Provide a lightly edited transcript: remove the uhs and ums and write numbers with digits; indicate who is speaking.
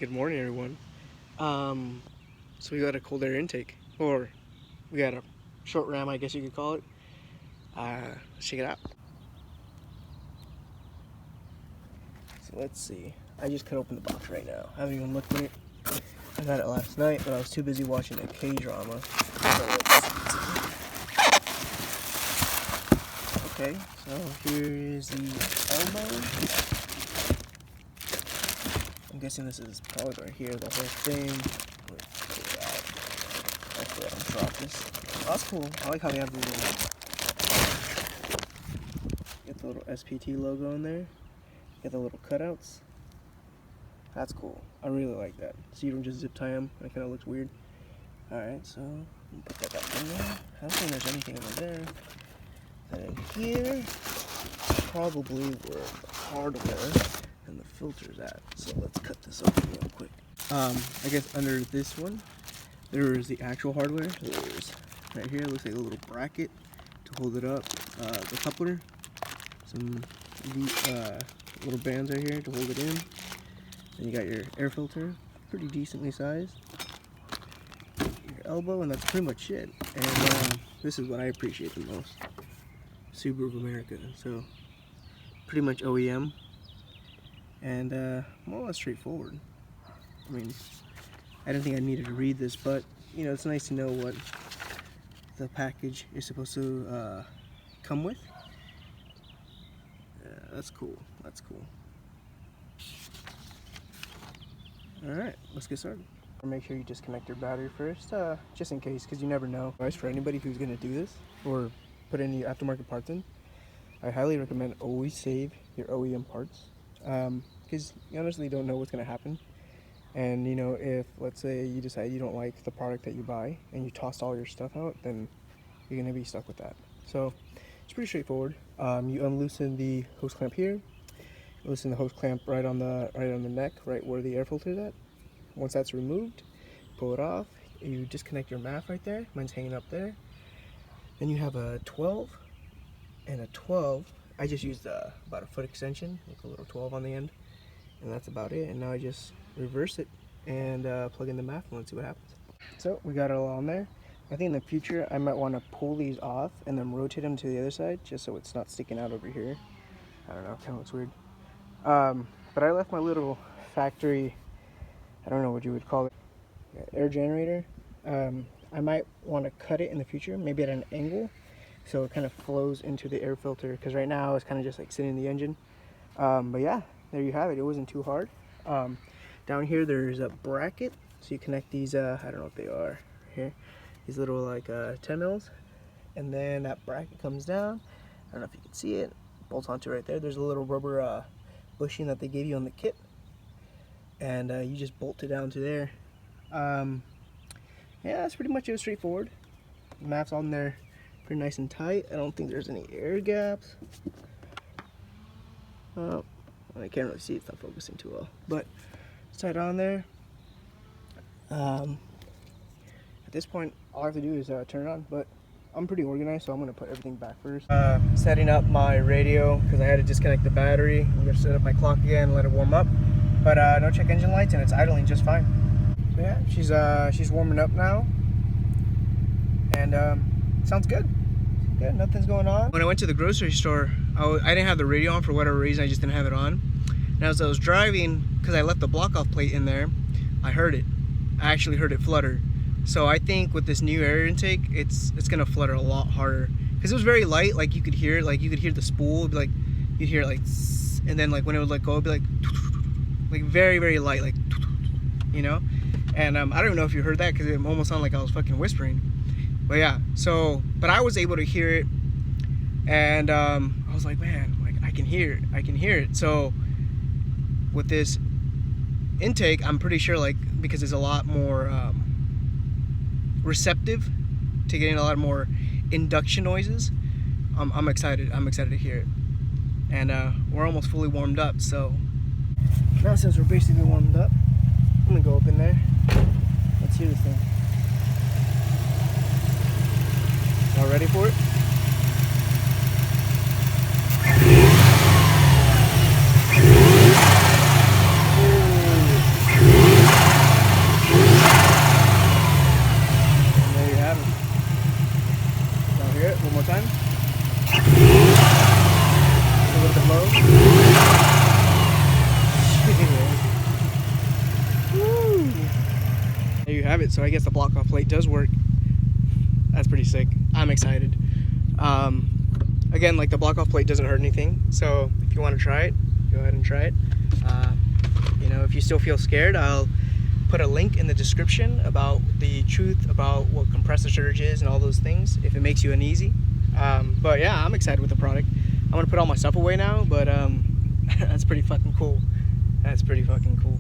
Speaker 1: Good morning, everyone. So we got a cold air intake, or we got a short ram, I guess you could call it. Let's check it out. So let's see. I just cut open the box right now. I haven't even looked at it. I got it last night, but I was too busy watching a K-drama. Okay, so here is the elbow. I'm guessing this is probably right here, the whole thing. Hopefully I don't drop this. Oh, that's cool. I like how they have the little SPT logo in there. Get the little cutouts. That's cool. I really like that. So you don't just zip tie them. That kind of looks weird. Alright, so put that back in there. I don't think there's anything over there. Then in here, probably where the hardware and the filter's at. So let's cut this open real quick. I guess under this one, there is the actual hardware. There's right here, it looks like a little bracket to hold it up. The coupler, some little bands right here to hold it in. Then you got your air filter, pretty decently sized. Your elbow, and that's pretty much it. And this is what I appreciate the most. Subaru of America. So pretty much OEM. And more or less straightforward. I mean, I didn't think I needed to read this, but you know, it's nice to know what the package is supposed to come with. That's cool. That's cool. Alright, let's get started. Make sure you disconnect your battery first, just in case, because you never know. Advice for anybody who's going to do this or put any aftermarket parts in, I highly recommend always save your OEM parts, because you honestly don't know what's going to happen. And you know, if let's say you decide you don't like the product that you buy and you tossed all your stuff out, then you're going to be stuck with that. So it's pretty straightforward. You unloosen the hose clamp here, loosen the hose clamp right on the neck, right where the air filter is at. Once that's removed, pull it off. You disconnect your MAF right there. Mine's hanging up there. Then you have a 12 and a 12. I just used about a foot extension with a little 12 on the end, and that's about it. And now I just reverse it and plug in the MAF and let's see what happens. So we got it all on there. I think in the future I might want to pull these off and then rotate them to the other side just so it's not sticking out over here. I don't know, kind of looks weird. But I left my little factory, I don't know what you would call it, air generator. I might want to cut it in the future, maybe at an angle, so it kind of flows into the air filter, because right now it's kind of just like sitting in the engine. But yeah, there you have it. It wasn't too hard. Down here there's a bracket, so you connect these, I don't know what they are, here, these little like 10 mils, and then that bracket comes down. I don't know if you can see it, bolts onto right there. There's a little rubber bushing that they gave you on the kit, and you just bolt it down to there. Yeah, that's pretty much it. Straightforward. The MAF's on there pretty nice and tight. I don't think there's any air gaps. Oh, I can't really see, it's not focusing too well, but it's tight on there. At this point all I have to do is turn it on, but I'm pretty organized, so I'm going to put everything back first. Setting up my radio because I had to disconnect the battery. I'm going to set up my clock again and let it warm up. But no check engine lights, and it's idling just fine. So yeah, she's warming up now. And sounds good. Good, nothing's going on. When I went to the grocery store, I didn't have the radio on for whatever reason. I just didn't have it on. And as I was driving, because I left the block-off plate in there, I heard it. I actually heard it flutter. So I think with this new air intake, it's gonna flutter a lot harder, because it was very light. Like you could hear it, like you could hear the spool. It'd be like you'd hear it like, and then like when it would let go, it'd be like very very light, like, you know. And I don't even know if you heard that, because it almost sounded like I was fucking whispering. But yeah, so but I was able to hear it, and I was like, man, like I can hear it. So with this intake, I'm pretty sure, like, because it's a lot more receptive to getting a lot more induction noises, I'm excited to hear it. And we're almost fully warmed up, so now since we're basically warmed up, I'm gonna go up in there. Let's hear this thing. Y'all ready for it? Ooh. have it, so I guess the block off plate does work. That's pretty sick. I'm excited. Again, like, the block off plate doesn't hurt anything, so if you want to try it, go ahead and try it. You know, if you still feel scared, I'll put a link in the description about the truth about what compressor surge is and all those things, if it makes you uneasy. But yeah, I'm excited with the product. I'm gonna put all my stuff away now, but that's pretty fucking cool. That's pretty fucking cool.